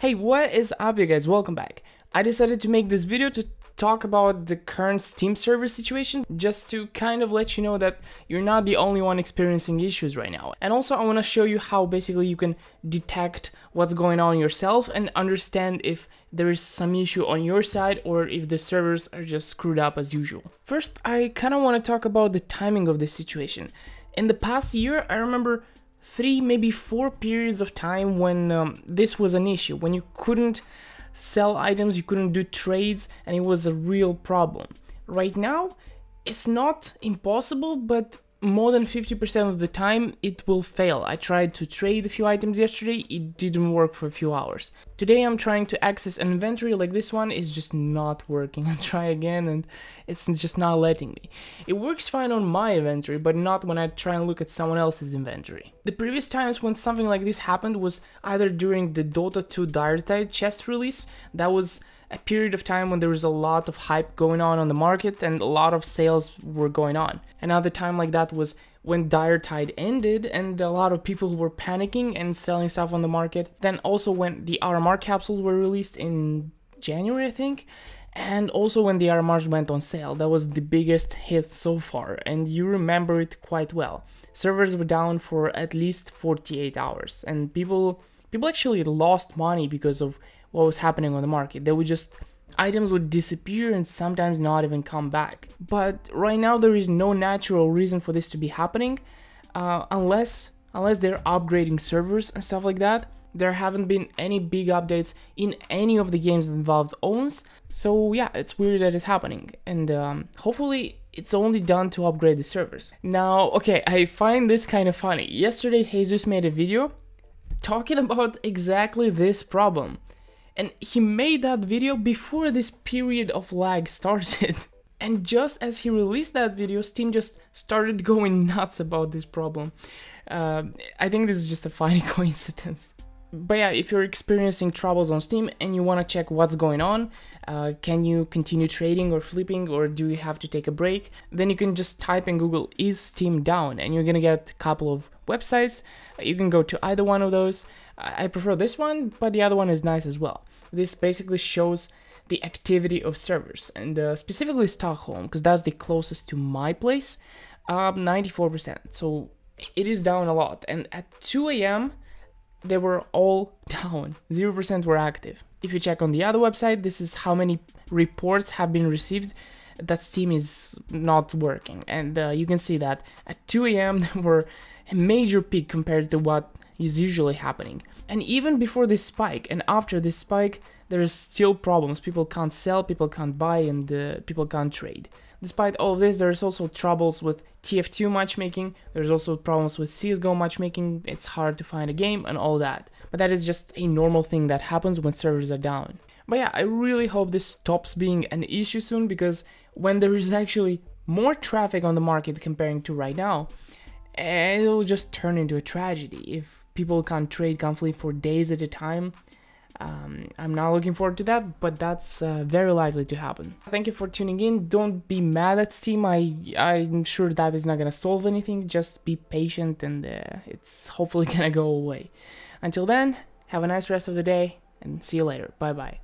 Hey, what is up, you guys? Welcome back. I decided to make this video to talk about the current Steam server situation, just to kind of let you know that you're not the only one experiencing issues right now. And also I want to show you how basically you can detect what's going on yourself and understand if there is some issue on your side or if the servers are just screwed up as usual. First, I kind of want to talk about the timing of this situation. In the past year, I remember 3, maybe 4 periods of time when this was an issue, when you couldn't sell items, you couldn't do trades, and it was a real problem. Right now, it's not impossible, but more than 50% of the time it will fail. I tried to trade a few items yesterday, it didn't work for a few hours. Today I'm trying to access an inventory like this one, is just not working. I try again and it's just not letting me. It works fine on my inventory, but not when I try and look at someone else's inventory. The previous times when something like this happened was either during the Dota 2 Dire Tide chest release. That was a period of time when there was a lot of hype going on the market and a lot of sales were going on. Another time like that was when Dire Tide ended and a lot of people were panicking and selling stuff on the market. Then also when the RMR capsules were released in January, I think, and also when the RMRs went on sale. That was the biggest hit so far, and you remember it quite well. Servers were down for at least 48 hours, and people actually lost money because of what was happening on the market. Items would disappear and sometimes not even come back. But right now there is no natural reason for this to be happening, unless they're upgrading servers and stuff like that. There haven't been any big updates in any of the games that Valve owns, so yeah, it's weird that it's happening, and hopefully it's only done to upgrade the servers. Now, okay, I find this kind of funny. Yesterday Jesus made a video talking about exactly this problem. And he made that video before this period of lag started. And just as he released that video, Steam just started going nuts about this problem. I think this is just a funny coincidence. But yeah, if you're experiencing troubles on Steam and you want to check what's going on, can you continue trading or flipping, or do you have to take a break, then you can just type in Google, "is Steam down?" and you're gonna get a couple of websites. You can go to either one of those. I prefer this one, but the other one is nice as well. This basically shows the activity of servers, and specifically Stockholm, because that's the closest to my place, 94%. So it is down a lot, and at 2 AM they were all down, 0% were active. If you check on the other website, this is how many reports have been received that Steam is not working, and you can see that at 2 AM there were a major peak compared to what is usually happening. And even before this spike and after this spike, there's still problems. People can't sell, people can't buy, and people can't trade. Despite all of this, there's also troubles with TF2 matchmaking, there's also problems with CSGO matchmaking, it's hard to find a game and all that. But that is just a normal thing that happens when servers are down. But yeah, I really hope this stops being an issue soon, because when there is actually more traffic on the market comparing to right now, it'll just turn into a tragedy if people can't trade, can't flip for days at a time. I'm not looking forward to that, but that's very likely to happen. Thank you for tuning in. Don't be mad at Steam. I'm sure that is not gonna solve anything. Just be patient, and it's hopefully gonna go away. Until then, have a nice rest of the day, and see you later. Bye bye.